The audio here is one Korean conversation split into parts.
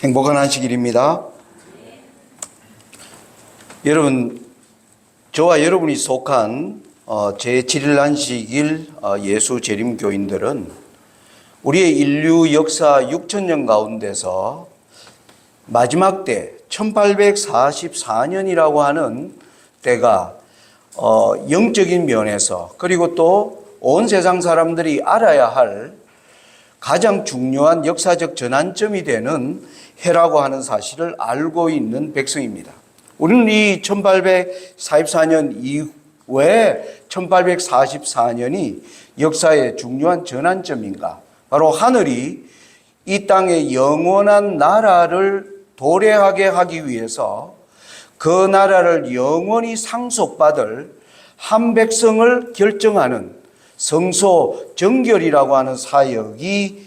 행복한 안식일입니다. 여러분, 저와 여러분이 속한 제7일 안식일 예수 재림교인들은 우리의 인류 역사 6천년 가운데서 마지막 때 1844년이라고 하는 때가 영적인 면에서 그리고 또 온 세상 사람들이 알아야 할 가장 중요한 역사적 전환점이 되는 해라고 하는 사실을 알고 있는 백성입니다. 우리는 이 1844년 이후에 1844년이 역사의 중요한 전환점인가? 바로 하늘이 이 땅의 영원한 나라를 도래하게 하기 위해서 그 나라를 영원히 상속받을 한 백성을 결정하는 성소 정결이라고 하는 사역이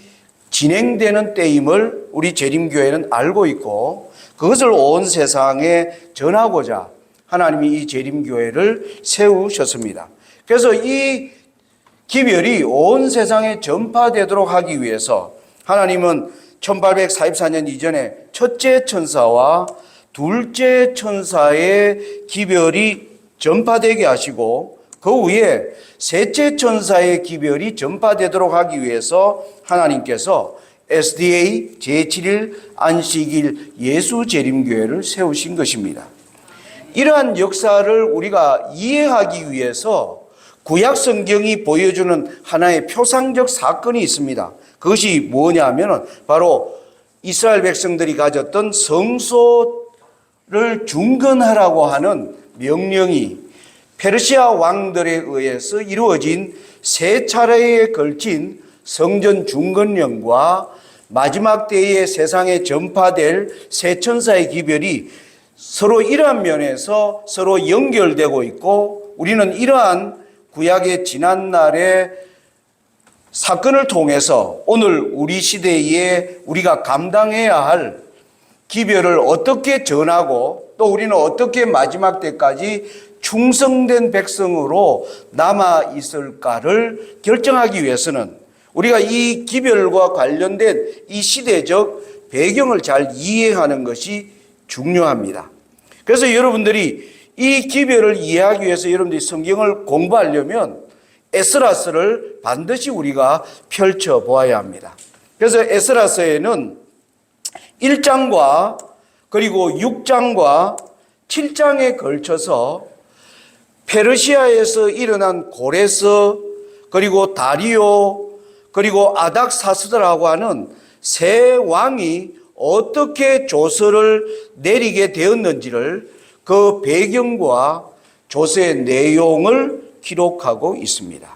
진행되는 때임을 우리 재림교회는 알고 있고, 그것을 온 세상에 전하고자 하나님이 이 재림교회를 세우셨습니다. 그래서 이 기별이 온 세상에 전파되도록 하기 위해서 하나님은 1844년 이전에 첫째 천사와 둘째 천사의 기별이 전파되게 하시고, 그 후에 셋째 천사의 기별이 전파되도록 하기 위해서 하나님께서 SDA 제7일 안식일 예수 재림교회를 세우신 것입니다. 이러한 역사를 우리가 이해하기 위해서 구약 성경이 보여주는 하나의 표상적 사건이 있습니다. 그것이 뭐냐면 바로 이스라엘 백성들이 가졌던 성소를 중건하라고 하는 명령이 페르시아 왕들에 의해서 이루어진 세 차례에 걸친 성전 중건령과 마지막 때에 세상에 전파될 세 천사의 기별이 서로 이러한 면에서 서로 연결되고 있고, 우리는 이러한 구약의 지난날의 사건을 통해서 오늘 우리 시대에 우리가 감당해야 할 기별을 어떻게 전하고 또 우리는 어떻게 마지막 때까지 충성된 백성으로 남아 있을까를 결정하기 위해서는 우리가 이 기별과 관련된 이 시대적 배경을 잘 이해하는 것이 중요합니다. 그래서 여러분들이 이 기별을 이해하기 위해서 여러분들이 성경을 공부하려면 에스라서를 반드시 우리가 펼쳐 보아야 합니다. 그래서 에스라서에는 1장과 그리고 6장과 7장에 걸쳐서 페르시아에서 일어난 고레스, 그리고 다리오, 그리고 아닥사스다라고 하는 세 왕이 어떻게 조서를 내리게 되었는지를 그 배경과 조서의 내용을 기록하고 있습니다.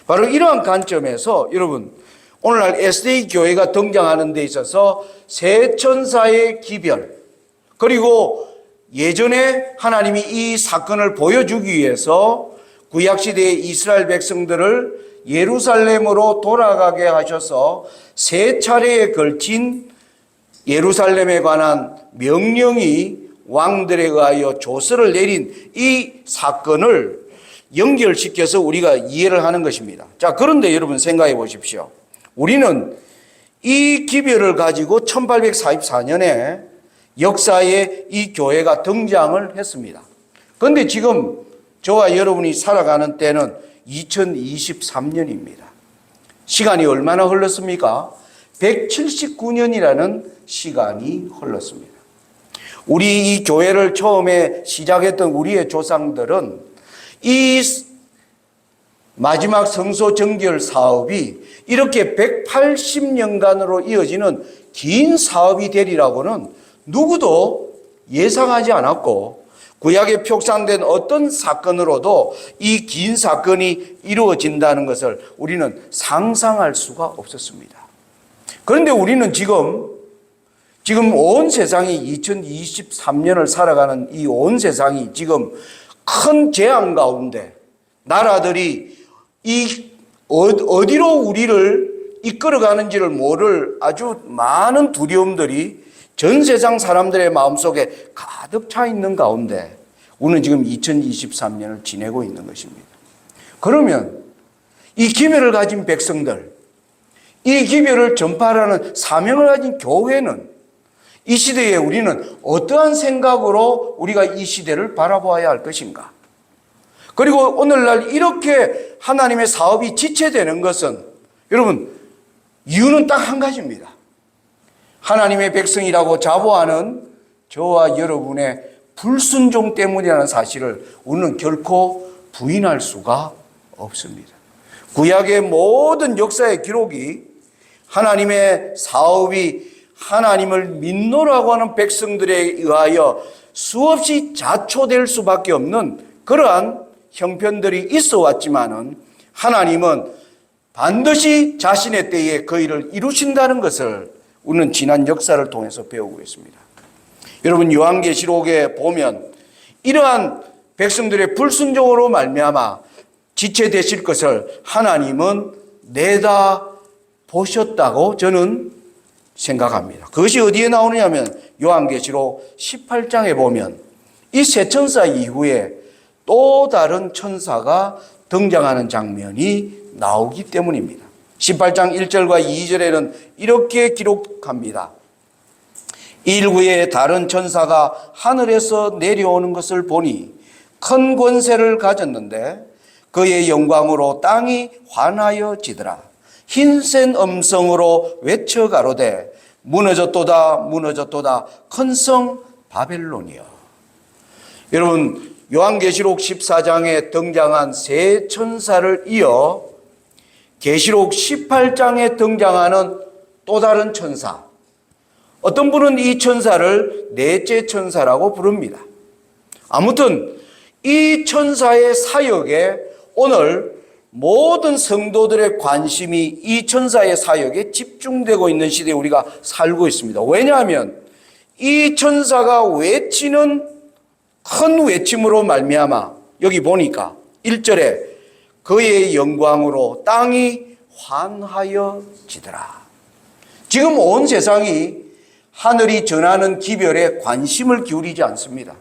바로 이러한 관점에서 여러분, 오늘날 SDA 교회가 등장하는 데 있어서 세 천사의 기별, 그리고 예전에 하나님이 이 사건을 보여주기 위해서 구약시대의 이스라엘 백성들을 예루살렘으로 돌아가게 하셔서 세 차례에 걸친 예루살렘에 관한 명령이 왕들에 의하여 조서를 내린 이 사건을 연결시켜서 우리가 이해를 하는 것입니다. 자, 그런데 여러분 생각해 보십시오. 우리는 이 기별을 가지고 1844년에 역사에 이 교회가 등장을 했습니다. 그런데 지금 저와 여러분이 살아가는 때는 2023년입니다. 시간이 얼마나 흘렀습니까? 179년이라는 시간이 흘렀습니다. 우리 이 교회를 처음에 시작했던 우리의 조상들은 이 마지막 성소 정결 사업이 이렇게 180년간으로 이어지는 긴 사업이 되리라고는 누구도 예상하지 않았고, 구약에 표상된 어떤 사건으로도 이 긴 사건이 이루어진다는 것을 우리는 상상할 수가 없었습니다. 그런데 우리는 지금 온 세상이 2023년을 살아가는 이 온 세상이 지금 큰 재앙 가운데, 나라들이 어디로 우리를 이끌어가는지를 모를 아주 많은 두려움들이 전 세상 사람들의 마음속에 가득 차 있는 가운데 우리는 지금 2023년을 지내고 있는 것입니다. 그러면 이 기별을 가진 백성들, 이 기별을 전파하라는 사명을 가진 교회는 이 시대에 우리는 어떠한 생각으로 우리가 이 시대를 바라보아야 할 것인가? 그리고 오늘날 이렇게 하나님의 사업이 지체되는 것은 여러분 이유는 딱 한 가지입니다. 하나님의 백성이라고 자부하는 저와 여러분의 불순종 때문이라는 사실을 우리는 결코 부인할 수가 없습니다. 구약의 모든 역사의 기록이 하나님의 사업이 하나님을 믿노라고 하는 백성들에 의하여 수없이 자초될 수밖에 없는 그러한 형편들이 있어 왔지만은 하나님은 반드시 자신의 때에 그 일을 이루신다는 것을 우리는 지난 역사를 통해서 배우고 있습니다. 여러분 요한계시록에 보면 이러한 백성들의 불순종으로 말미암아 지체되실 것을 하나님은 내다 보셨다고 저는 생각합니다. 그것이 어디에 나오느냐면 요한계시록 18장에 보면 이 세 천사 이후에 또 다른 천사가 등장하는 장면이 나오기 때문입니다. 18장 1절과 2절에는 이렇게 기록합니다. 일 후에 다른 천사가 하늘에서 내려오는 것을 보니 큰 권세를 가졌는데 그의 영광으로 땅이 환하여지더라. 흰센 음성으로 외쳐 가로되 무너졌도다 무너졌도다 큰 성 바벨론이여. 여러분 요한계시록 14장에 등장한 세 천사를 이어 계시록 18장에 등장하는 또 다른 천사, 어떤 분은 이 천사를 넷째 천사라고 부릅니다. 아무튼 이 천사의 사역에 오늘 모든 성도들의 관심이 이 천사의 사역에 집중되고 있는 시대에 우리가 살고 있습니다. 왜냐하면 이 천사가 외치는 큰 외침으로 말미암아 여기 보니까 1절에 그의 영광으로 땅이 환하여지더라. 지금 온 세상이 하늘이 전하는 기별에 관심을 기울이지 않습니다.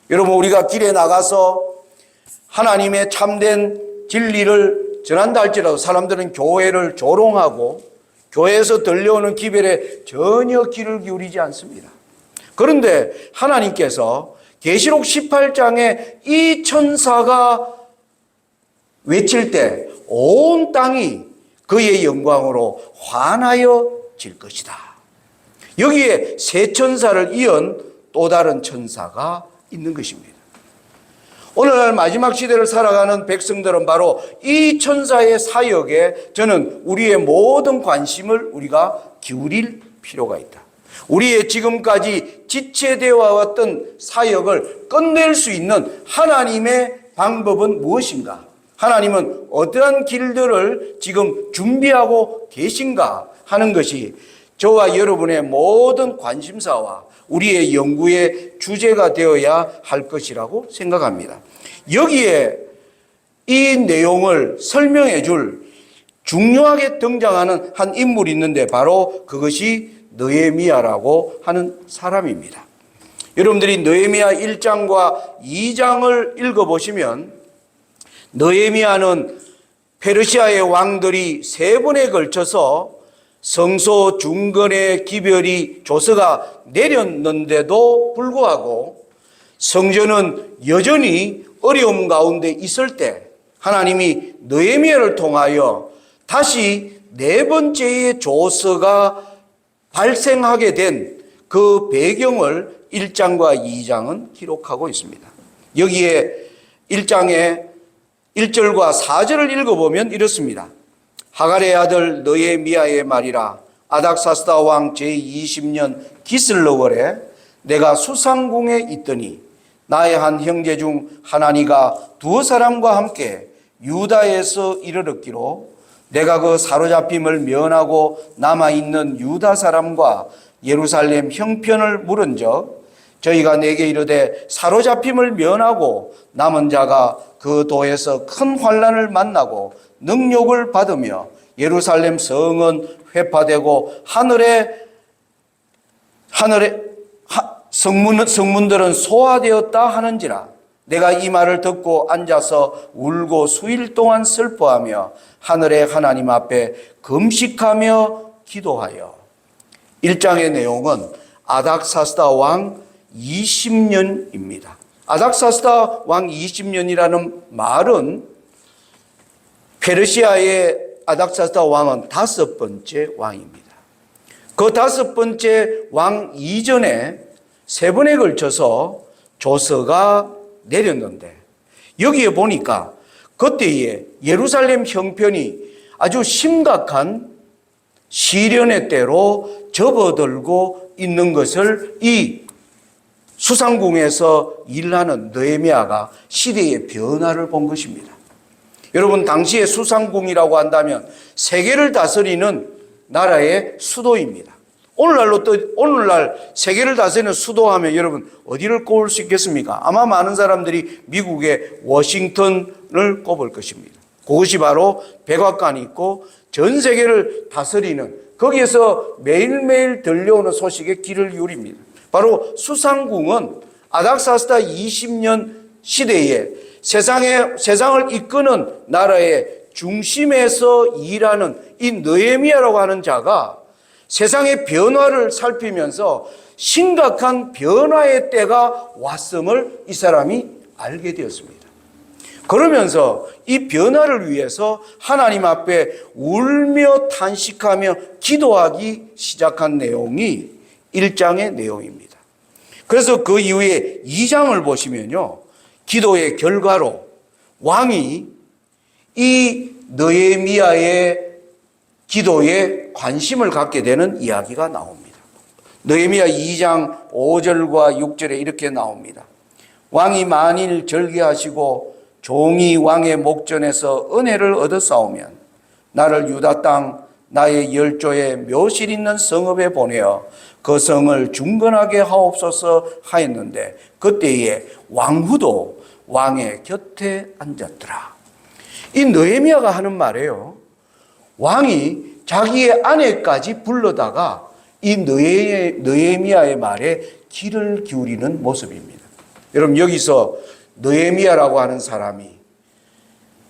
여러분 우리가 길에 나가서 하나님의 참된 진리를 전한다 할지라도 사람들은 교회를 조롱하고 교회에서 들려오는 기별에 전혀 귀를 기울이지 않습니다. 그런데 하나님께서 계시록 18장에 이 천사가 외칠 때 온 땅이 그의 영광으로 환하여질 것이다. 여기에 세 천사를 이은 또 다른 천사가 있는 것입니다. 오늘날 마지막 시대를 살아가는 백성들은 바로 이 천사의 사역에 저는 우리의 모든 관심을 우리가 기울일 필요가 있다. 우리의 지금까지 지체되어 왔던 사역을 끝낼 수 있는 하나님의 방법은 무엇인가? 하나님은 어떠한 길들을 지금 준비하고 계신가 하는 것이 저와 여러분의 모든 관심사와 우리의 연구의 주제가 되어야 할 것이라고 생각합니다. 여기에 이 내용을 설명해 줄 중요하게 등장하는 한 인물이 있는데 바로 그것이 느헤미야라고 하는 사람입니다. 여러분들이 느헤미야 1장과 2장을 읽어보시면 느헤미야는 페르시아의 왕들이 세 번에 걸쳐서 성소 중건의 기별이 조서가 내렸는데도 불구하고 성전은 여전히 어려움 가운데 있을 때 하나님이 느헤미야를 통하여 다시 네 번째의 조서가 발생하게 된 그 배경을 1장과 2장은 기록하고 있습니다. 여기에 1장에 1절과 4절을 읽어보면 이렇습니다. 하갈의 아들 느헤미야의 말이라. 아닥사스다 왕 제20년 기슬러월에 내가 수상궁에 있더니 나의 한 형제 중 하나니가 두 사람과 함께 유다에서 이르렀기로 내가 그 사로잡힘을 면하고 남아있는 유다 사람과 예루살렘 형편을 물은적 저희가 내게 이르되 사로잡힘을 면하고 남은 자가 그 도에서 큰 환난을 만나고 능욕을 받으며 예루살렘 성은 회파되고 성문들은 소화되었다 하는지라. 내가 이 말을 듣고 앉아서 울고 수일 동안 슬퍼하며 하늘의 하나님 앞에 금식하며 기도하여. 1장의 내용은 아닥사스다 왕 20년입니다. 아닥사스다 왕 20년이라는 말은 페르시아의 아닥사스다 왕은 5번째 왕입니다. 그 5번째 왕 이전에 3번에 걸쳐서 조서가 내렸는데 여기에 보니까 그때에 예루살렘 형편이 아주 심각한 시련의 때로 접어들고 있는 것을 이 수상궁에서 일하는 느헤미야가 시대의 변화를 본 것입니다. 여러분, 당시에 수상궁이라고 한다면 세계를 다스리는 나라의 수도입니다. 오늘날 세계를 다스리는 수도하면 여러분 어디를 꼽을 수 있겠습니까? 아마 많은 사람들이 미국의 워싱턴을 꼽을 것입니다. 그것이 바로 백악관이 있고 전 세계를 다스리는, 거기에서 매일매일 들려오는 소식에 귀를 기울입니다. 바로 수상궁은 아닥사스다 20년 시대에 세상을 이끄는 나라의 중심에서 일하는 이 느헤미야라고 하는 자가 세상의 변화를 살피면서 심각한 변화의 때가 왔음을 이 사람이 알게 되었습니다. 그러면서 이 변화를 위해서 하나님 앞에 울며 탄식하며 기도하기 시작한 내용이 1장의 내용입니다. 그래서 그 이후에 2장을 보시면요, 기도의 결과로 왕이 이 느헤미야의 기도에 관심을 갖게 되는 이야기가 나옵니다. 느헤미야 2장 5절과 6절에 이렇게 나옵니다. 왕이 만일 절개하시고 종이 왕의 목전에서 은혜를 얻었사오면 나를 유다 땅 나의 열조의 묘실 있는 성읍에 보내어 그 성을 중건하게 하옵소서 하였는데 그때에 왕후도 왕의 곁에 앉았더라. 이 느헤미야가 하는 말이에요. 왕이 자기의 아내까지 불러다가 이 느헤미야의 말에 귀를 기울이는 모습입니다. 여러분, 여기서 느헤미야라고 하는 사람이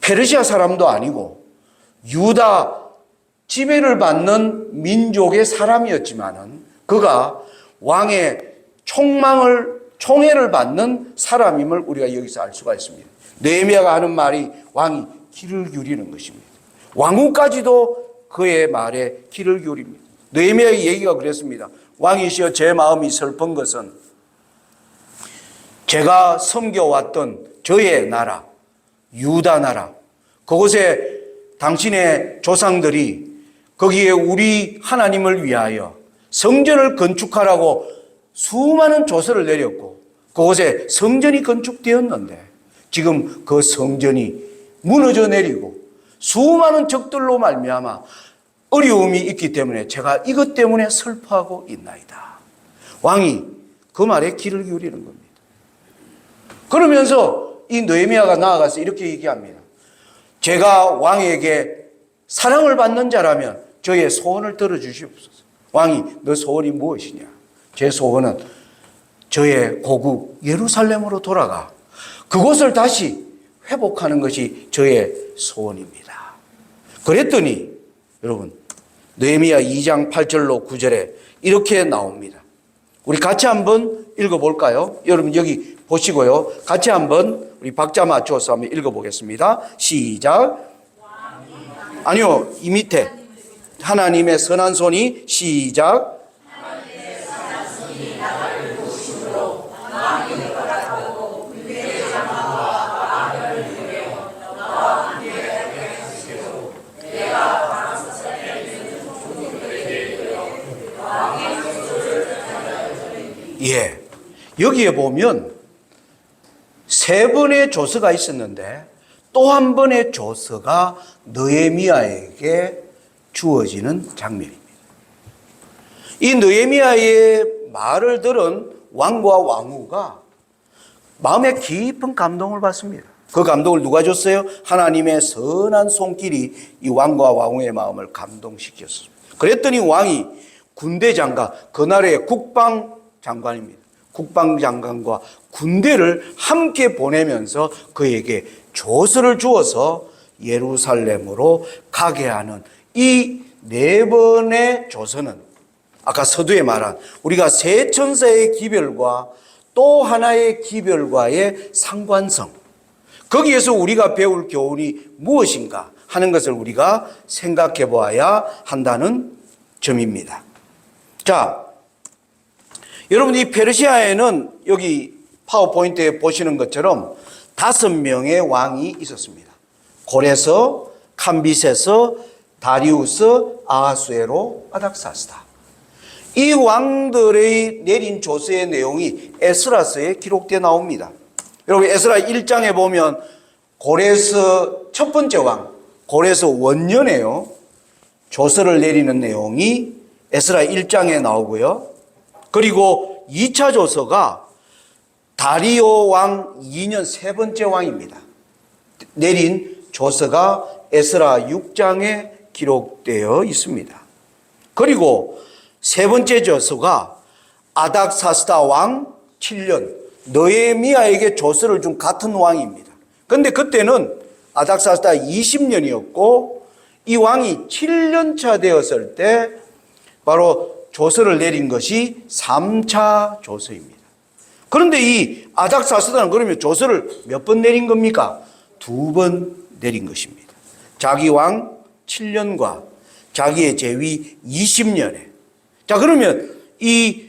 페르시아 사람도 아니고 유다 지배를 받는 민족의 사람이었지만은 그가 왕의 총애를 받는 사람임을 우리가 여기서 알 수가 있습니다. 느헤미야가 하는 말이 왕이 귀를 기울이는 것입니다. 왕후까지도 그의 말에 귀를 기울입니다. 느헤미야의 얘기가 그랬습니다. 왕이시여, 제 마음이 슬픈 것은 제가 섬겨왔던 저의 나라, 유다 나라, 그곳에 당신의 조상들이 거기에 우리 하나님을 위하여 성전을 건축하라고 수많은 조서를 내렸고 그곳에 성전이 건축되었는데 지금 그 성전이 무너져 내리고 수많은 적들로 말미암아 어려움이 있기 때문에 제가 이것 때문에 슬퍼하고 있나이다. 왕이 그 말에 귀를 기울이는 겁니다. 그러면서 이 느헤미야가 나아가서 이렇게 얘기합니다. 제가 왕에게 사랑을 받는 자라면 저의 소원을 들어주시옵소서. 왕이 너 소원이 무엇이냐? 제 소원은 저의 고국 예루살렘으로 돌아가 그곳을 다시 회복하는 것이 저의 소원입니다. 그랬더니 여러분, 느헤미야 2장 8절로 9절에 이렇게 나옵니다. 우리 같이 한번 읽어볼까요? 여러분 여기 보시고요. 같이 한번 우리 박자 맞춰서 한번 읽어보겠습니다. 시작. 아니요, 이 밑에 하나님의 선한 손이 시작. 예, 여기에 보면 3번의 조서가 있었는데 또 한 번의 조서가 느헤미야에게 주어지는 장면입니다. 이 느헤미야의 말을 들은 왕과 왕후가 마음에 깊은 감동을 받습니다. 그 감동을 누가 줬어요? 하나님의 선한 손길이 이 왕과 왕후의 마음을 감동시켰습니다. 그랬더니 왕이 군대장관, 그 나라의 국방장관입니다. 국방장관과 군대를 함께 보내면서 그에게 조서를 주어서 예루살렘으로 가게 하는 이 4번의 조서는 아까 서두에 말한 우리가 세 천사의 기별과 또 하나의 기별과의 상관성, 거기에서 우리가 배울 교훈이 무엇인가 하는 것을 우리가 생각해 보아야 한다는 점입니다. 자, 여러분, 이 페르시아에는 여기 파워포인트에 보시는 것처럼 5명의 왕이 있었습니다. 고레서, 캄비세서, 다리우스, 아하수에로, 아닥사스다. 이 왕들의 내린 조서의 내용이 에스라서에 기록되어 나옵니다. 여러분, 에스라 1장에 보면 고레서 첫 번째 왕, 고레서 원년에요, 조서를 내리는 내용이 에스라 1장에 나오고요. 그리고 2차 조서가 다리오 왕 2년 세 번째 왕입니다. 내린 조서가 에스라 6장에 기록되어 있습니다. 그리고 세 번째 조서가 아닥사스다 왕 7년, 느헤미야에게 조서를 준 같은 왕입니다. 그런데 그때는 아닥사스다 20년이었고 이 왕이 7년차 되었을 때 바로 조서를 내린 것이 3차 조서입니다. 그런데 이 아닥사스다는 그러면 조서를 몇 번 내린 겁니까? 2번 내린 것입니다. 자기 왕 7년과 자기의 재위 20년에. 자, 그러면 이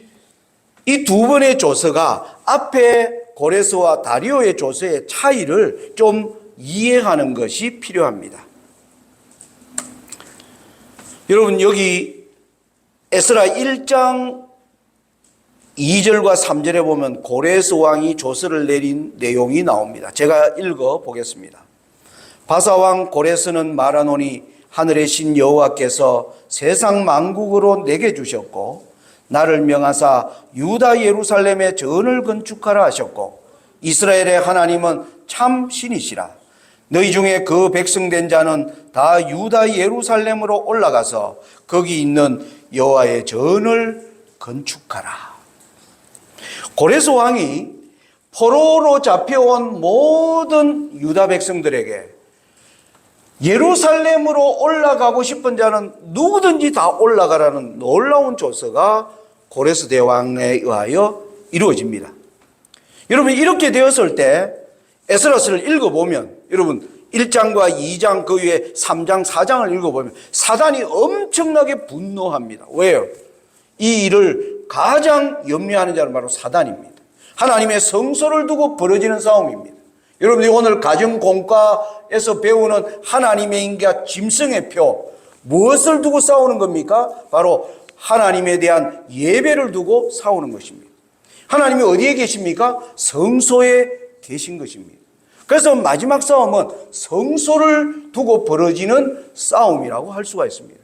두 번의 조서가 앞에 고레서와 다리오의 조서의 차이를 좀 이해하는 것이 필요합니다. 여러분, 여기 에스라 1장 2절과 3절에 보면 고레스 왕이 조서를 내린 내용이 나옵니다. 제가 읽어 보겠습니다. 바사왕 고레스는 말하노니 하늘의 신 여호와께서 세상 만국으로 내게 주셨고 나를 명하사 유다 예루살렘에 전을 건축하라 하셨고 이스라엘의 하나님은 참 신이시라. 너희 중에 그 백성된 자는 다 유다 예루살렘으로 올라가서 거기 있는 여호와의 전을 건축하라. 고레스 왕이 포로로 잡혀온 모든 유다 백성들에게 예루살렘으로 올라가고 싶은 자는 누구든지 다 올라가라는 놀라운 조서가 고레스 대왕에 의하여 이루어집니다. 여러분, 이렇게 되었을 때 에스라서를 읽어보면 여러분 1장과 2장 그 위에 3장 4장을 읽어보면 사단이 엄청나게 분노합니다. 왜요? 이 일을 가장 염려하는 자는 바로 사단입니다. 하나님의 성소를 두고 벌어지는 싸움입니다. 여러분들이 오늘 가정공과에서 배우는 하나님의 인과 짐승의 표, 무엇을 두고 싸우는 겁니까? 바로 하나님에 대한 예배를 두고 싸우는 것입니다. 하나님이 어디에 계십니까? 성소에 계신 것입니다. 그래서 마지막 싸움은 성소를 두고 벌어지는 싸움이라고 할 수가 있습니다.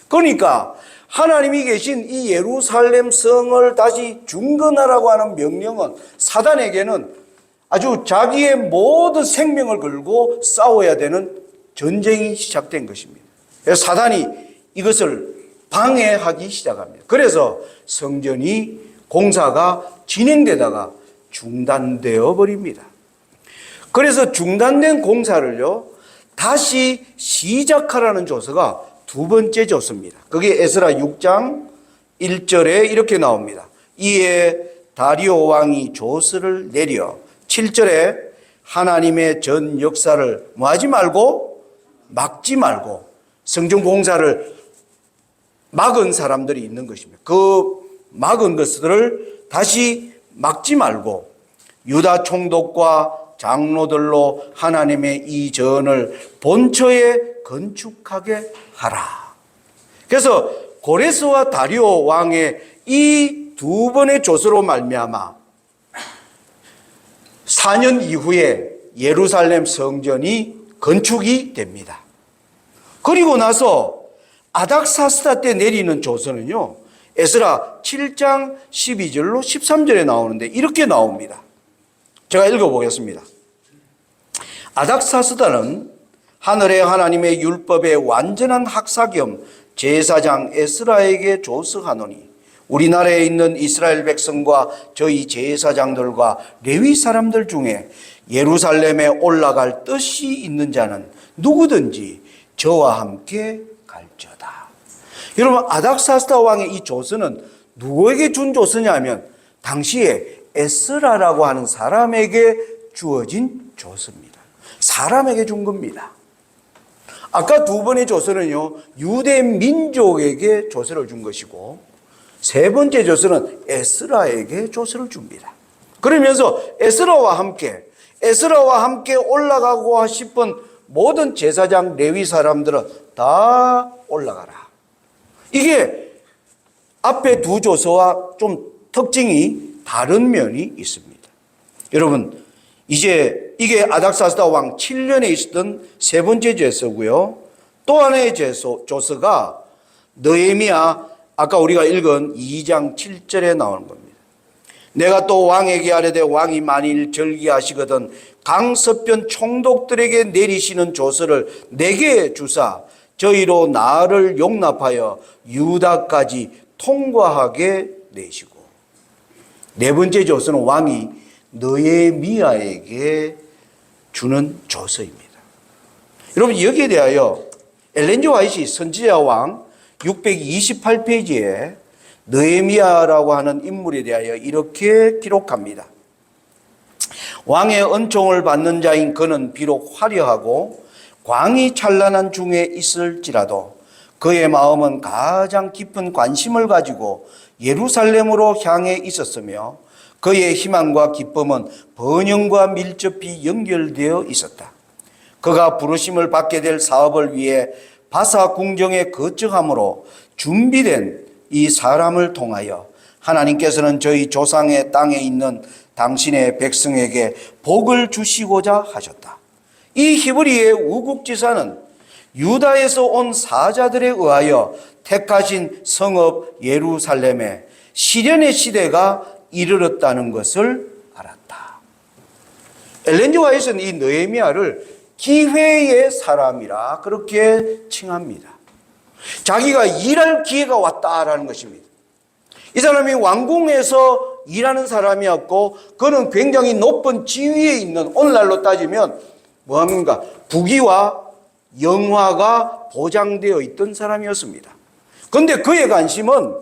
그러니까 하나님이 계신 이 예루살렘 성을 다시 중건하라고 하는 명령은 사단에게는 아주 자기의 모든 생명을 걸고 싸워야 되는 전쟁이 시작된 것입니다. 그래서 사단이 이것을 방해하기 시작합니다. 그래서 성전이 공사가 진행되다가 중단되어 버립니다. 그래서 중단된 공사를요 다시 시작하라는 조서가 두 번째 조서입니다. 그게 에스라 6장 1절에 이렇게 나옵니다. 이에 다리오 왕이 조서를 내려 7절에 하나님의 전 역사를 뭐하지 말고 막지 말고 성전 공사를 막은 사람들이 있는 것입니다. 그 막은 것들을 다시 막지 말고 유다 총독과 장로들로 하나님의 이 전을 본처에 건축하게 하라. 그래서 고레스와 다리오 왕의 이 두 번의 조서로 말미암아 4년 이후에 예루살렘 성전이 건축이 됩니다. 그리고 나서 아닥사스다 때 내리는 조서는요 에스라 7장 12절로 13절에 나오는데 이렇게 나옵니다. 제가 읽어보겠습니다. 아닥사스다는 하늘의 하나님의 율법의 완전한 학사 겸 제사장 에스라에게 조서하노니 우리나라에 있는 이스라엘 백성과 저희 제사장들과 레위 사람들 중에 예루살렘에 올라갈 뜻이 있는 자는 누구든지 저와 함께 갈지어다. 여러분, 아닥사스다 왕의 이 조서는 누구에게 준 조서냐면 당시에 에스라라고 하는 사람에게 주어진 조서입니다. 사람에게 준 겁니다. 아까 두 번의 조서는요, 유대 민족에게 조서를 준 것이고, 세 번째 조서는 에스라에게 조서를 줍니다. 그러면서 에스라와 함께 올라가고 싶은 모든 제사장 레위 사람들은 다 올라가라. 이게 앞에 두 조서와 좀 특징이 다른 면이 있습니다. 여러분, 이제 이게 아닥사스다 왕 7년에 있었던 세 번째 제서고요. 또 하나의 조서가 느헤미야, 아까 우리가 읽은 2장 7절에 나오는 겁니다. 내가 또 왕에게 아뢰되 왕이 만일 절기하시거든 강서편 총독들에게 내리시는 조서를 내게 주사 저희로 나를 용납하여 유다까지 통과하게 내시고. 네 번째 조서는 왕이 느헤미야에게 주는 조서입니다. 여러분, 여기에 대하여 엘렌 G. 화이트 선지자 왕 628페이지에 느헤미야라고 하는 인물에 대하여 이렇게 기록합니다. 왕의 은총을 받는 자인 그는 비록 화려하고 광이 찬란한 중에 있을지라도 그의 마음은 가장 깊은 관심을 가지고 예루살렘으로 향해 있었으며 그의 희망과 기쁨은 번영과 밀접히 연결되어 있었다. 그가 부르심을 받게 될 사업을 위해 바사 궁정에 거처함으로 준비된 이 사람을 통하여 하나님께서는 저희 조상의 땅에 있는 당신의 백성에게 복을 주시고자 하셨다. 이 히브리의 우국지사는 유다에서 온 사자들에 의하여 택하신 성읍 예루살렘에 시련의 시대가 이르렀다는 것을 알았다. 엘렌 G. 화이트는 이 느헤미야를 기회의 사람이라 그렇게 칭합니다. 자기가 일할 기회가 왔다라는 것입니다. 이 사람이 왕궁에서 일하는 사람이었고 그는 굉장히 높은 지위에 있는, 오늘날로 따지면 뭐합니까? 부귀와 영화가 보장되어 있던 사람이었습니다. 그런데 그의 관심은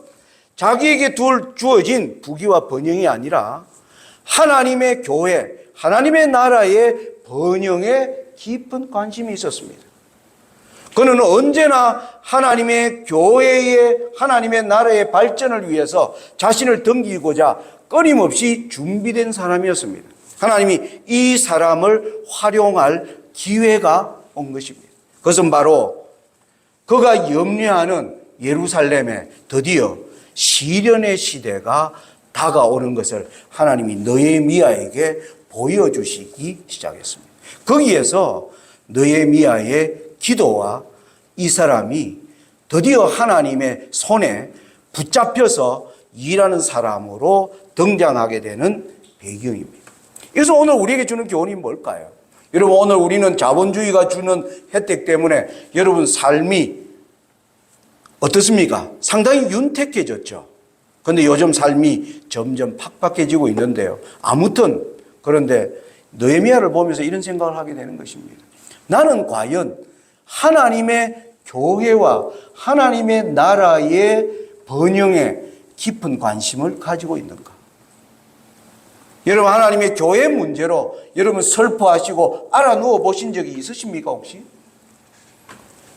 자기에게 주어진 부귀와 번영이 아니라 하나님의 교회, 하나님의 나라의 번영에 깊은 관심이 있었습니다. 그는 언제나 하나님의 교회의, 하나님의 나라의 발전을 위해서 자신을 등기고자 끊임없이 준비된 사람이었습니다. 하나님이 이 사람을 활용할 기회가 온 것입니다. 그것은 바로 그가 염려하는 예루살렘에 드디어 시련의 시대가 다가오는 것을 하나님이 느헤미야에게 보여주시기 시작했습니다. 거기에서 느헤미야의 기도와 이 사람이 드디어 하나님의 손에 붙잡혀서 일하는 사람으로 등장하게 되는 배경입니다. 그래서 오늘 우리에게 주는 교훈이 뭘까요? 여러분, 오늘 우리는 자본주의가 주는 혜택 때문에 여러분 삶이 어떻습니까? 상당히 윤택해졌죠. 그런데 요즘 삶이 점점 팍팍해지고 있는데요. 아무튼 그런데 느헤미야를 보면서 이런 생각을 하게 되는 것입니다. 나는 과연 하나님의 교회와 하나님의 나라의 번영에 깊은 관심을 가지고 있는가? 여러분, 하나님의 교회 문제로 여러분 슬퍼하시고 알아누워 보신 적이 있으십니까 혹시?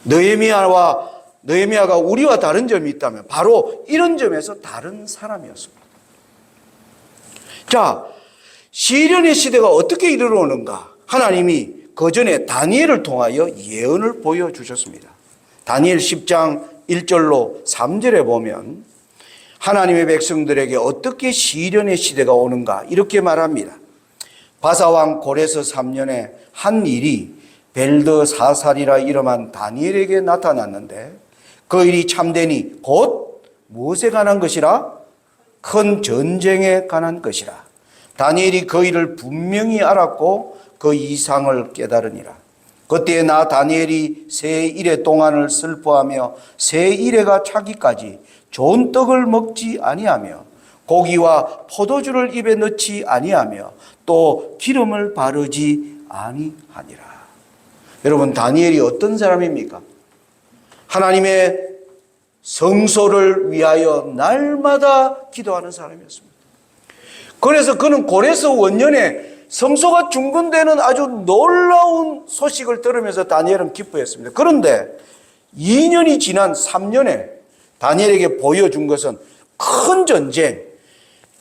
느헤미야가 우리와 다른 점이 있다면 바로 이런 점에서 다른 사람이었습니다. 자, 시련의 시대가 어떻게 이르러오는가? 하나님이 그 전에 다니엘을 통하여 예언을 보여주셨습니다. 다니엘 10장 1절로 3절에 보면 하나님의 백성들에게 어떻게 시련의 시대가 오는가 이렇게 말합니다. 바사왕 고레스 3년에 한 일이 벨드사살이라 이름한 다니엘에게 나타났는데 그 일이 참되니 곧 무엇에 관한 것이라? 큰 전쟁에 관한 것이라. 다니엘이 그 일을 분명히 알았고 그 이상을 깨달으니라. 그때에 나 다니엘이 새 일해 동안을 슬퍼하며 새 일해가 차기까지 좋은 떡을 먹지 아니하며 고기와 포도주를 입에 넣지 아니하며 또 기름을 바르지 아니하니라. 여러분, 다니엘이 어떤 사람입니까? 하나님의 성소를 위하여 날마다 기도하는 사람이었습니다. 그래서 그는 고레스 원년에 성소가 중건되는 아주 놀라운 소식을 들으면서 다니엘은 기뻐했습니다. 그런데 2년이 지난 3년에 다니엘에게 보여준 것은 큰 전쟁,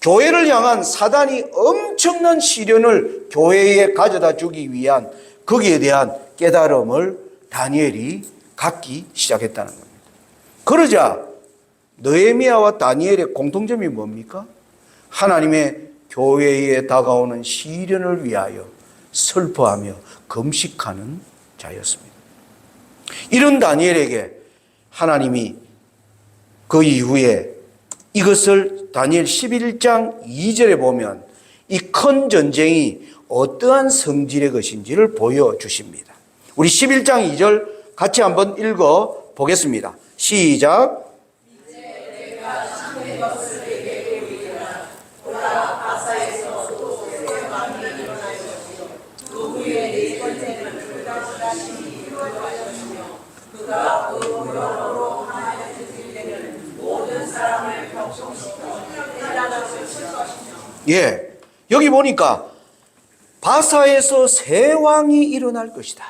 교회를 향한 사단이 엄청난 시련을 교회에 가져다 주기 위한 거기에 대한 깨달음을 다니엘이 갖기 시작했다는 겁니다. 그러자 느헤미야와 다니엘의 공통점이 뭡니까? 하나님의 교회에 다가오는 시련을 위하여 슬퍼하며 금식하는 자였습니다. 이런 다니엘에게 하나님이 그 이후에 이것을 다니엘 11장 2절에 보면 이 큰 전쟁이 어떠한 성질의 것인지를 보여주십니다. 우리 11장 2절 같이 한번 읽어 보겠습니다. 시작. 예, 여기 보니까 바사에서 새 왕이 일어날 것이다.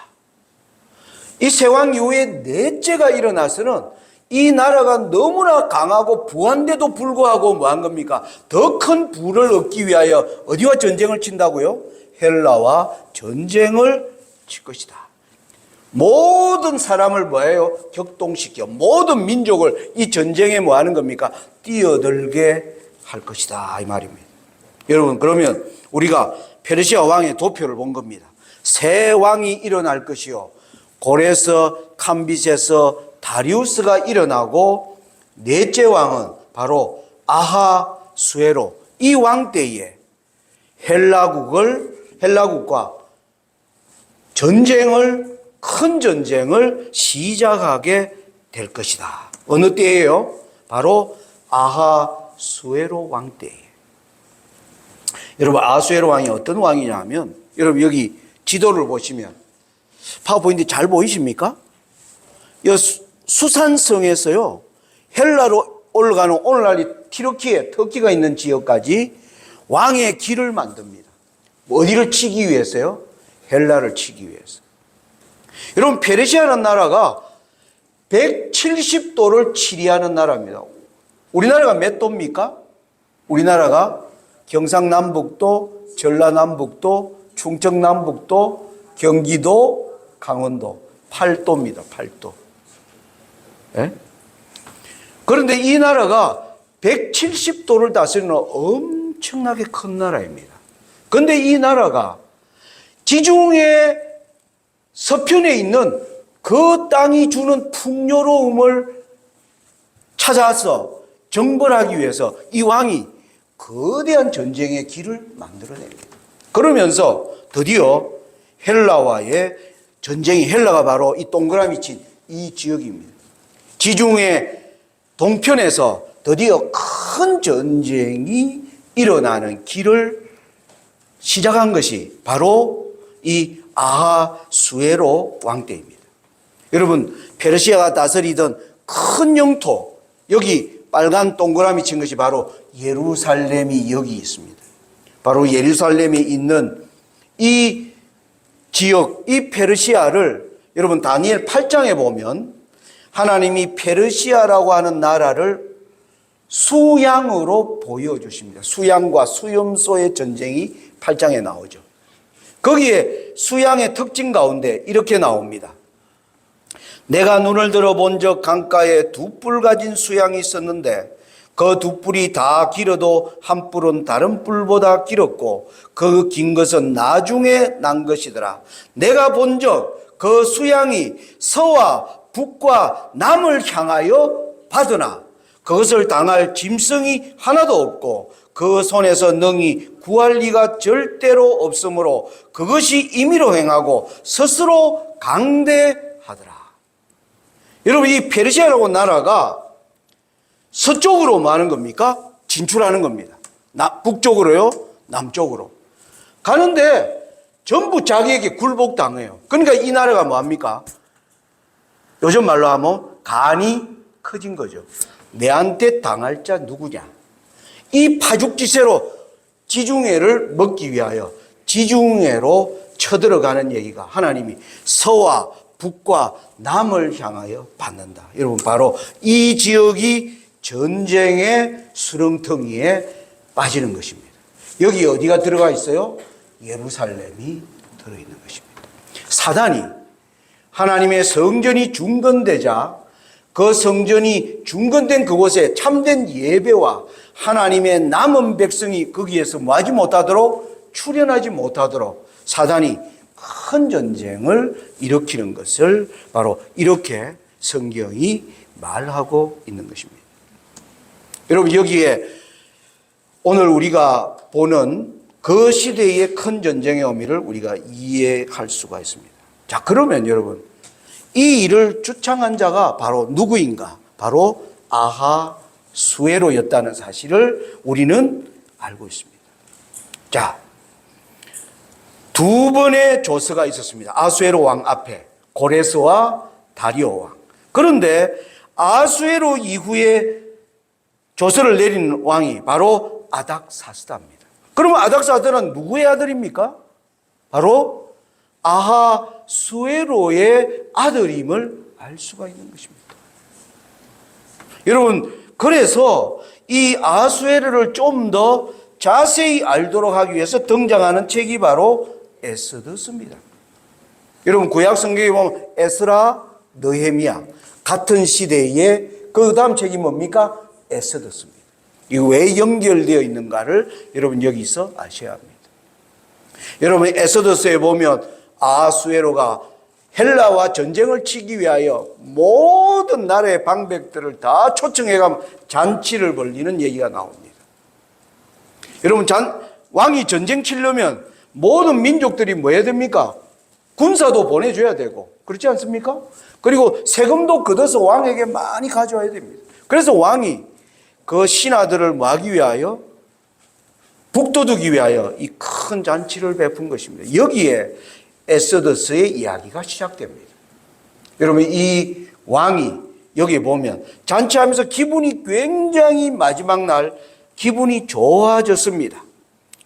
이 새 왕 이후에 넷째가 일어나서는 이 나라가 너무나 강하고 부한데도 불구하고 뭐 한 겁니까? 더 큰 부를 얻기 위하여 어디와 전쟁을 친다고요? 헬라와 전쟁을 칠 것이다. 모든 사람을 뭐예요? 격동시켜 모든 민족을 이 전쟁에 뭐 하는 겁니까? 뛰어들게 할 것이다 이 말입니다. 여러분, 그러면 우리가 페르시아 왕의 도표를 본 겁니다. 새 왕이 일어날 것이요, 고레스, 캄비세스, 다리우스가 일어나고 넷째 왕은 바로 아하수에로, 이 왕 때에 헬라국과 큰 전쟁을 시작하게 될 것이다. 어느 때예요? 바로 아하수에로 왕 때에. 여러분, 아하수에로 왕이 어떤 왕이냐 하면, 여러분 여기 지도를 보시면 파워포인트 잘 보이십니까? 이 수산성에서요, 헬라로 올라가는 오늘날 터키가 있는 지역까지 왕의 길을 만듭니다. 어디를 치기 위해서요? 헬라를 치기 위해서. 여러분, 페르시아라는 나라가 170도를 치리하는 나라입니다. 우리나라가 몇 도입니까? 우리나라가 경상남북도, 전라남북도, 충청남북도, 경기도, 강원도 8도입니다. 8도. 예? 그런데 이 나라가 170도를 다스리는 엄청나게 큰 나라입니다. 그런데 이 나라가 지중해 서편에 있는 그 땅이 주는 풍요로움을 찾아서 정벌하기 위해서 이 왕이 거대한 전쟁의 길을 만들어냅니다. 그러면서 드디어 헬라와의 전쟁이, 헬라가 바로 이 동그라미 친 이 지역입니다. 지중해 동편에서 드디어 큰 전쟁이 일어나는 길을 시작한 것이 바로 이 아하수에로 왕 때입니다. 여러분, 페르시아가 다스리던 큰 영토, 여기 빨간 동그라미 친 것이 바로 예루살렘이 여기 있습니다. 바로 예루살렘이 있는 이 지역, 이 페르시아를 여러분 다니엘 8장에 보면 하나님이 페르시아라고 하는 나라를 수양으로 보여주십니다. 수양과 수염소의 전쟁이 8장에 나오죠. 거기에 수양의 특징 가운데 이렇게 나옵니다. 내가 눈을 들어 본 적 강가에 두 뿔 가진 수양이 있었는데 그 두 뿔이 다 길어도 한 뿔은 다른 뿔보다 길었고 그 긴 것은 나중에 난 것이더라. 내가 본 적 그 수양이 서와 북과 남을 향하여 받으나 그것을 당할 짐승이 하나도 없고 그 손에서 능히 구할 리가 절대로 없으므로 그것이 임의로 행하고 스스로 강대하더라. 여러분, 이 페르시아라고 나라가 서쪽으로 뭐 하는 겁니까? 진출하는 겁니다. 북쪽으로요? 남쪽으로. 가는데 전부 자기에게 굴복당해요. 그러니까 이 나라가 뭐합니까? 요즘 말로 하면 간이 커진 거죠. 내한테 당할 자 누구냐? 이 파죽지세로 지중해를 먹기 위하여 지중해로 쳐들어가는 얘기가 하나님이 서와 북과 남을 향하여 받는다. 여러분 바로 이 지역이 전쟁의 수렁텅이에 빠지는 것입니다. 여기 어디가 들어가 있어요? 예루살렘이 들어있는 것입니다. 사단이 하나님의 성전이 중건되자 그 성전이 중건된 그곳에 참된 예배와 하나님의 남은 백성이 거기에서 뭐하지 못하도록 출현하지 못하도록 사단이 큰 전쟁을 일으키는 것을 바로 이렇게 성경이 말하고 있는 것입니다. 여러분 여기에 오늘 우리가 보는 그 시대의 큰 전쟁의 의미를 우리가 이해할 수가 있습니다. 자, 그러면 여러분 이 일을 주창한 자가 바로 누구인가? 바로 아하수에로였다는 사실을 우리는 알고 있습니다. 자, 두 번의 조서가 있었습니다. 아하수에로 왕 앞에 고레스와 다리오 왕. 그런데 아하수에로 이후에 조서를 내린 왕이 바로 아닥사스다입니다. 그러면 아닥사스다는 누구의 아들입니까? 바로 아하수에로의 아들임을 알 수가 있는 것입니다. 여러분, 그래서 이 아하수에로를 좀 더 자세히 알도록 하기 위해서 등장하는 책이 바로 에스더스입니다. 여러분, 구약 성경에 보면 에스라, 느헤미야 같은 시대에 그 다음 책이 뭡니까? 에스더스입니다. 이거 왜 연결되어 있는가를 여러분 여기서 아셔야 합니다. 여러분 에스더스에 보면 아하수에로가 헬라와 전쟁을 치기 위하여 모든 나라의 방백들을 다 초청해가면 잔치를 벌리는 얘기가 나옵니다. 여러분 왕이 전쟁 치려면 모든 민족들이 뭐 해야 됩니까? 군사도 보내줘야 되고 그렇지 않습니까? 그리고 세금도 걷어서 왕에게 많이 가져와야 됩니다. 그래서 왕이 그 신하들을 모으기 위하여 북돋우기 위하여 이 큰 잔치를 베푼 것입니다. 여기에 에스더스의 이야기가 시작됩니다. 여러분 이 왕이 여기 보면 잔치하면서 기분이 굉장히 마지막 날 기분이 좋아졌습니다.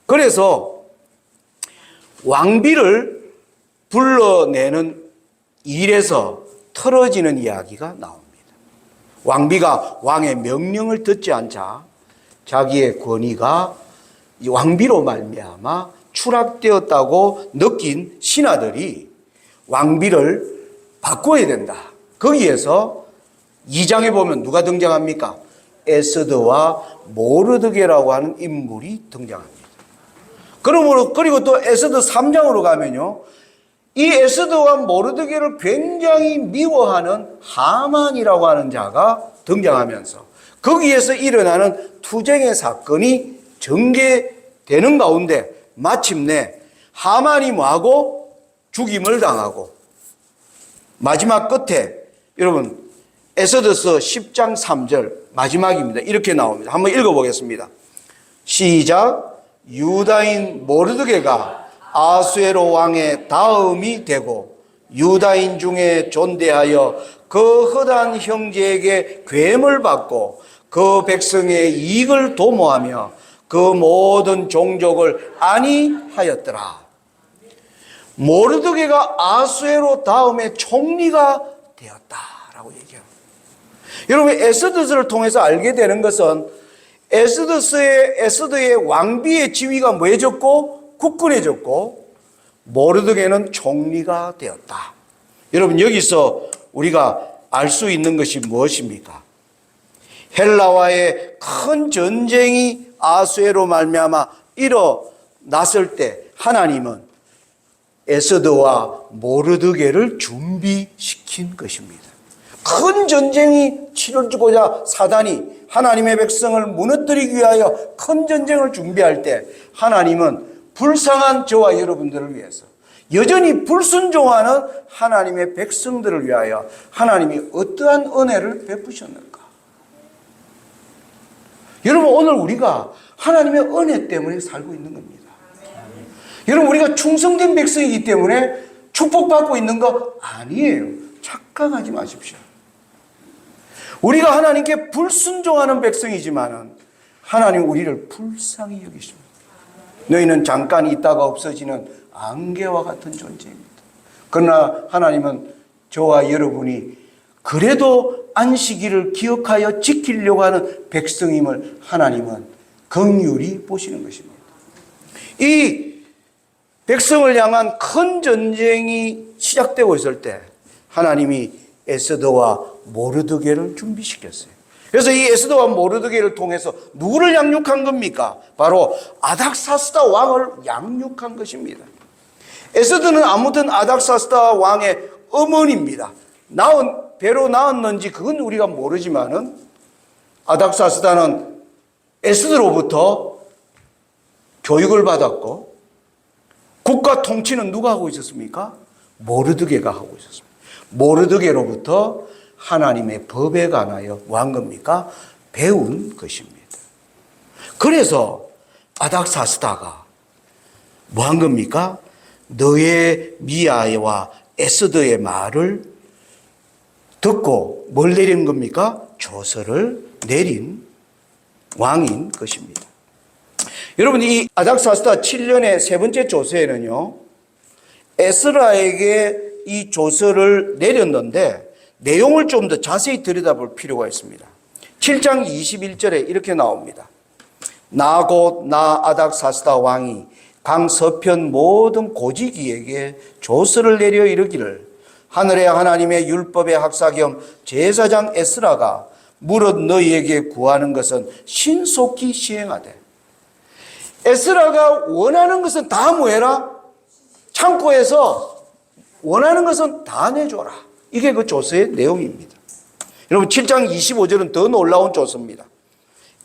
그래서 왕비를 불러내는 일에서 틀어지는 이야기가 나옵니다. 왕비가 왕의 명령을 듣지 않자 자기의 권위가 왕비로 말미암아 추락되었다고 느낀 신하들이 왕비를 바꿔야 된다. 거기에서 2장에 보면 누가 등장합니까? 에스더와 모르드게라고 하는 인물이 등장합니다. 그리고 또 에스더 3장으로 가면요. 이 에스더와 모르드게를 굉장히 미워하는 하만이라고 하는 자가 등장하면서 거기에서 일어나는 투쟁의 사건이 전개되는 가운데 마침내 하만이 뭐하고 죽임을 당하고 마지막 끝에 여러분 에스더서 10장 3절 마지막입니다. 이렇게 나옵니다. 한번 읽어보겠습니다. 시작. 유다인 모르드게가 아하수에로 왕의 다음이 되고 유다인 중에 존대하여 그 허다한 형제에게 괴물 받고 그 백성의 이익을 도모하며 그 모든 종족을 안위하였더라. 모르드게가 아하수에로 다음에 총리가 되었다라고 얘기합니다. 여러분 에스더스를 통해서 알게 되는 것은 에스더의 왕비의 지위가 뭐해졌고 굳건해졌고 모르드게는 총리가 되었다. 여러분 여기서 우리가 알 수 있는 것이 무엇입니까? 헬라와의 큰 전쟁이 아하수에로 말미암아 일어났을 때 하나님은 에스더와 모르드게를 준비시킨 것입니다. 큰 전쟁이 치러지고자 사단이 하나님의 백성을 무너뜨리기 위하여 큰 전쟁을 준비할 때 하나님은 불쌍한 저와 여러분들을 위해서 여전히 불순종하는 하나님의 백성들을 위하여 하나님이 어떠한 은혜를 베푸셨는가? 여러분 오늘 우리가 하나님의 은혜 때문에 살고 있는 겁니다. 여러분 우리가 충성된 백성이기 때문에 축복받고 있는 거 아니에요. 착각하지 마십시오. 우리가 하나님께 불순종하는 백성이지만은 하나님 우리를 불쌍히 여기십니다. 너희는 잠깐 있다가 없어지는 안개와 같은 존재입니다. 그러나 하나님은 저와 여러분이 그래도 안식일을 기억하여 지키려고 하는 백성임을 하나님은 긍휼히 보시는 것입니다. 이 백성을 향한 큰 전쟁이 시작되고 있을 때 하나님이 에스더와 모르드게를 준비시켰어요. 그래서 이 에스더와 모르드게를 통해서 누구를 양육한 겁니까? 바로 아닥사스다 왕을 양육한 것입니다. 에스더는 아무튼 아닥사스다 왕의 어머니입니다. 배로 낳았는지 그건 우리가 모르지만은 아닥사스다는 에스더로부터 교육을 받았고 국가 통치는 누가 하고 있었습니까? 모르드게가 하고 있었습니다. 모르드게로부터 하나님의 법에 관하여 뭐 한 겁니까? 배운 것입니다. 그래서 아닥사스다가 뭐 한 겁니까? 너의 미아와 에스더의 말을 듣고 뭘 내린 겁니까? 조서를 내린 왕인 것입니다. 여러분, 이 아닥사스다 7년의 세 번째 조서에는요, 에스라에게 이 조서를 내렸는데 내용을 좀 더 자세히 들여다볼 필요가 있습니다. 7장 21절에 이렇게 나옵니다. 나 곧 나 아닥사스다 왕이 강 서편 모든 고지기에게 조서를 내려 이르기를 하늘의 하나님의 율법의 학사 겸 제사장 에스라가 무릇 너희에게 구하는 것은 신속히 시행하되. 에스라가 원하는 것은 다 뭐해라? 창고에서 원하는 것은 다 내줘라. 이게 그 조서의 내용입니다. 여러분 7장 25절은 더 놀라운 조서입니다.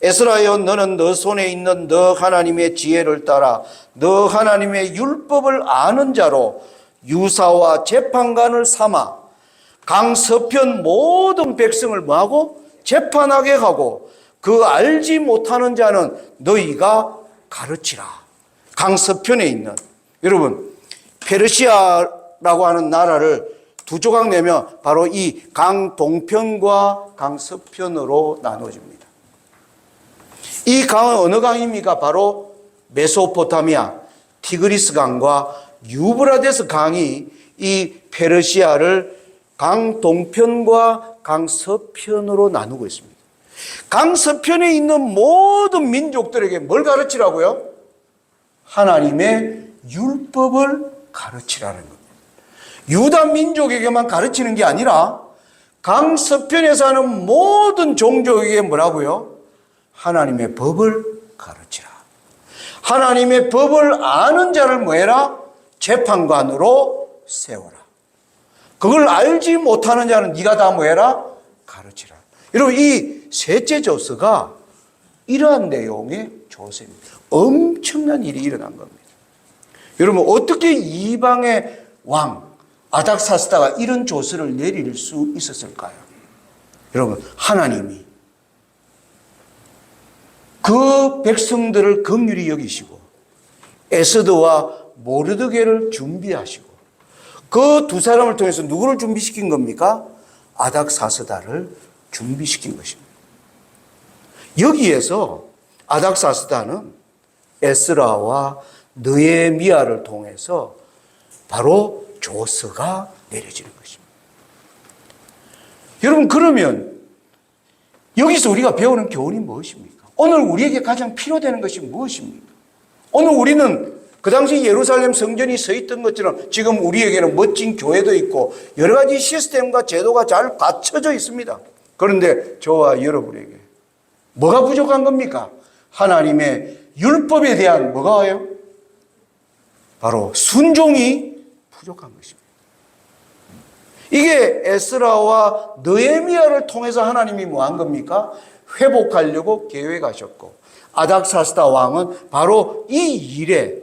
에스라여 너는 너 손에 있는 너 하나님의 지혜를 따라 너 하나님의 율법을 아는 자로 유사와 재판관을 삼아 강 서편 모든 백성을 뭐하고? 재판하게 하고 그 알지 못하는 자는 너희가 가르치라. 강 서편에 있는, 여러분 페르시아라고 하는 나라를 두 조각 내면 바로 이 강 동편과 강 서편으로 나눠집니다. 이 강은 어느 강입니까? 바로 메소포타미아 티그리스 강과 유브라데스 강이 이 페르시아를 강 동편과 강 서편으로 나누고 있습니다. 강 서편에 있는 모든 민족들에게 뭘 가르치라고요? 하나님의 율법을 가르치라는 겁니다. 유다 민족에게만 가르치는 게 아니라 강 서편에 사는 모든 종족에게 뭐라고요? 하나님의 법을 가르치라. 하나님의 법을 아는 자를 뭐해라? 재판관으로 세워라. 그걸 알지 못하는 자는 네가 다 뭐해라? 가르치라. 여러분 이 셋째 조서가 이러한 내용의 조서입니다. 엄청난 일이 일어난 겁니다. 여러분 어떻게 이방의 왕 아닥사스다가 이런 조서를 내릴 수 있었을까요? 여러분 하나님이 그 백성들을 긍휼히 여기시고 에스더와 모르드게를 준비하시고 그 두 사람을 통해서 누구를 준비시킨 겁니까? 아닥사스다를 준비시킨 것입니다. 여기에서 아닥사스다는 에스라와 느헤미야를 통해서 바로 조서가 내려지는 것입니다. 여러분 그러면 여기서 우리가 배우는 교훈이 무엇입니까? 오늘 우리에게 가장 필요되는 것이 무엇입니까? 오늘 우리는 그 당시 예루살렘 성전이 서 있던 것처럼 지금 우리에게는 멋진 교회도 있고 여러 가지 시스템과 제도가 잘 갖춰져 있습니다. 그런데 저와 여러분에게 뭐가 부족한 겁니까? 하나님의 율법에 대한 뭐가 와요? 바로 순종이 부족한 것입니다. 이게 에스라와 느헤미야를 통해서 하나님이 뭐 한 겁니까? 회복하려고 계획하셨고 아닥사스다 왕은 바로 이 일에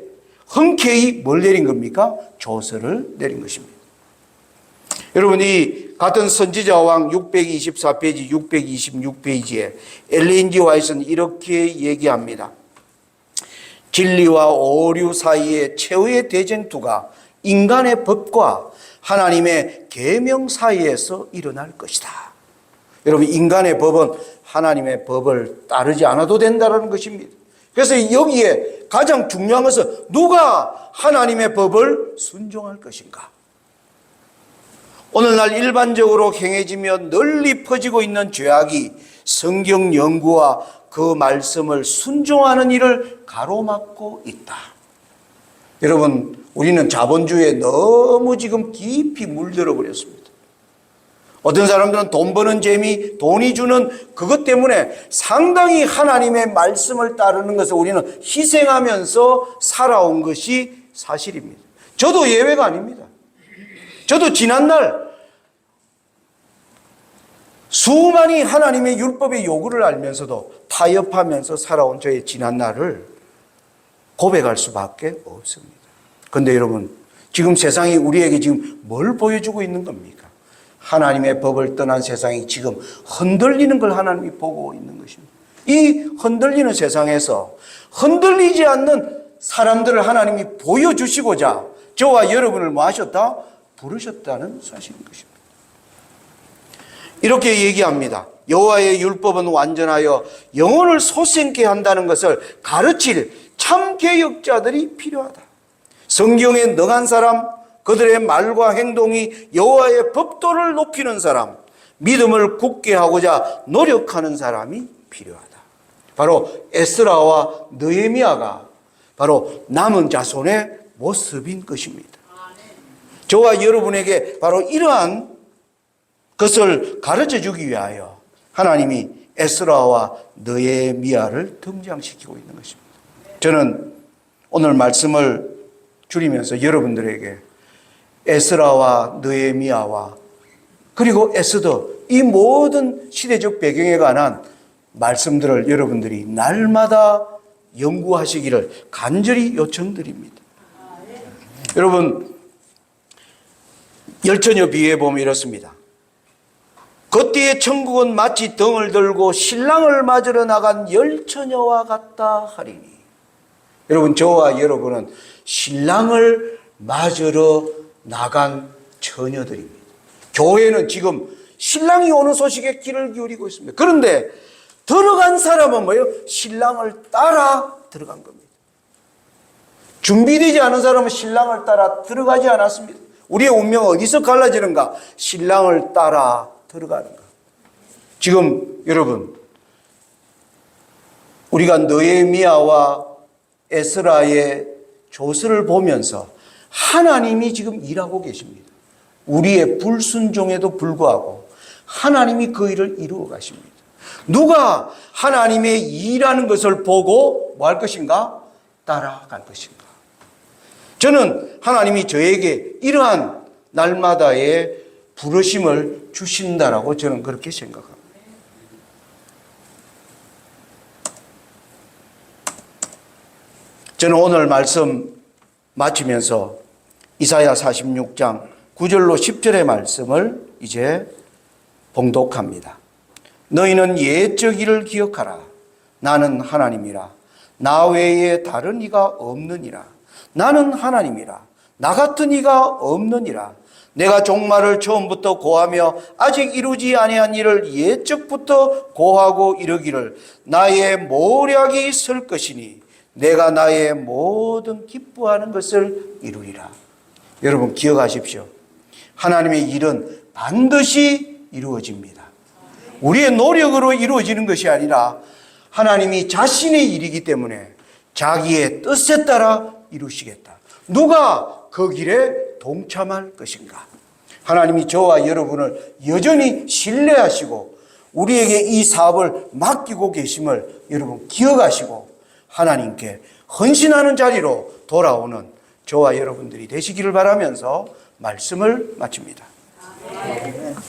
흔쾌히 뭘 내린 겁니까? 조서를 내린 것입니다. 여러분 이 같은 선지자 왕 624페이지 626페이지에 엘렌 G. 화이트는 이렇게 얘기합니다. 진리와 오류 사이의 최후의 대쟁투가 인간의 법과 하나님의 계명 사이에서 일어날 것이다. 여러분, 인간의 법은 하나님의 법을 따르지 않아도 된다는 것입니다. 그래서 여기에 가장 중요한 것은 누가 하나님의 법을 순종할 것인가? 오늘날 일반적으로 행해지며 널리 퍼지고 있는 죄악이 성경 연구와 그 말씀을 순종하는 일을 가로막고 있다. 여러분, 우리는 자본주의에 너무 지금 깊이 물들어 버렸습니다. 어떤 사람들은 돈 버는 재미, 돈이 주는 그것 때문에 상당히 하나님의 말씀을 따르는 것을 우리는 희생하면서 살아온 것이 사실입니다. 저도 예외가 아닙니다. 저도 지난날 수많이 하나님의 율법의 요구를 알면서도 타협하면서 살아온 저의 지난날을 고백할 수밖에 없습니다. 그런데 여러분, 지금 세상이 우리에게 지금 뭘 보여주고 있는 겁니까? 하나님의 법을 떠난 세상이 지금 흔들리는 걸 하나님이 보고 있는 것입니다. 이 흔들리는 세상에서 흔들리지 않는 사람들을 하나님이 보여주시고자 저와 여러분을 뭐 하셨다? 부르셨다는 사실인 것입니다. 이렇게 얘기합니다. 여호와의 율법은 완전하여 영혼을 솟생케 한다는 것을 가르칠 참 개혁자들이 필요하다. 성경에 능한 사람, 그들의 말과 행동이 여호와의 법도를 높이는 사람, 믿음을 굳게 하고자 노력하는 사람이 필요하다. 바로 에스라와 느헤미야가 바로 남은 자손의 모습인 것입니다. 저와 여러분에게 바로 이러한 것을 가르쳐 주기 위하여 하나님이 에스라와 느헤미야를 등장시키고 있는 것입니다. 저는 오늘 말씀을 줄이면서 여러분들에게 에스라와 느헤미야와 그리고 에스더 이 모든 시대적 배경에 관한 말씀들을 여러분들이 날마다 연구하시기를 간절히 요청드립니다. 여러분, 열처녀 비유에 보면 이렇습니다. 그때의 천국은 마치 등을 들고 신랑을 맞으러 나간 열처녀와 같다 하리니. 여러분, 저와 여러분은 신랑을 맞으러 나간 처녀들입니다. 교회는 지금 신랑이 오는 소식에 귀를 기울이고 있습니다. 그런데 들어간 사람은 뭐예요? 신랑을 따라 들어간 겁니다. 준비되지 않은 사람은 신랑을 따라 들어가지 않았습니다. 우리의 운명은 어디서 갈라지는가? 신랑을 따라 들어가는 것. 지금 여러분, 우리가 느헤미야와 에스라의 조서를 보면서 하나님이 지금 일하고 계십니다. 우리의 불순종에도 불구하고 하나님이 그 일을 이루어 가십니다. 누가 하나님의 일하는 것을 보고 뭐 할 것인가? 따라갈 것인가? 저는 하나님이 저에게 이러한 날마다의 부르심을 주신다라고 저는 그렇게 생각합니다. 저는 오늘 말씀 마치면서 이사야 46장 9절로 10절의 말씀을 이제 봉독합니다. 너희는 옛적 일을 기억하라. 나는 하나님이라. 나 외에 다른 이가 없느니라. 나는 하나님이라. 나 같은 이가 없느니라. 내가 종말을 처음부터 고하며 아직 이루지 아니한 일을 옛적부터 고하고 이르기를 나의 모략이 설 것이니 내가 나의 모든 기뻐하는 것을 이루리라. 여러분 기억하십시오. 하나님의 일은 반드시 이루어집니다. 우리의 노력으로 이루어지는 것이 아니라 하나님이 자신의 일이기 때문에 자기의 뜻에 따라 이루시겠다. 누가 그 길에 동참할 것인가? 하나님이 저와 여러분을 여전히 신뢰하시고 우리에게 이 사업을 맡기고 계심을 여러분 기억하시고 하나님께 헌신하는 자리로 돌아오는 저와 여러분들이 되시기를 바라면서 말씀을 마칩니다.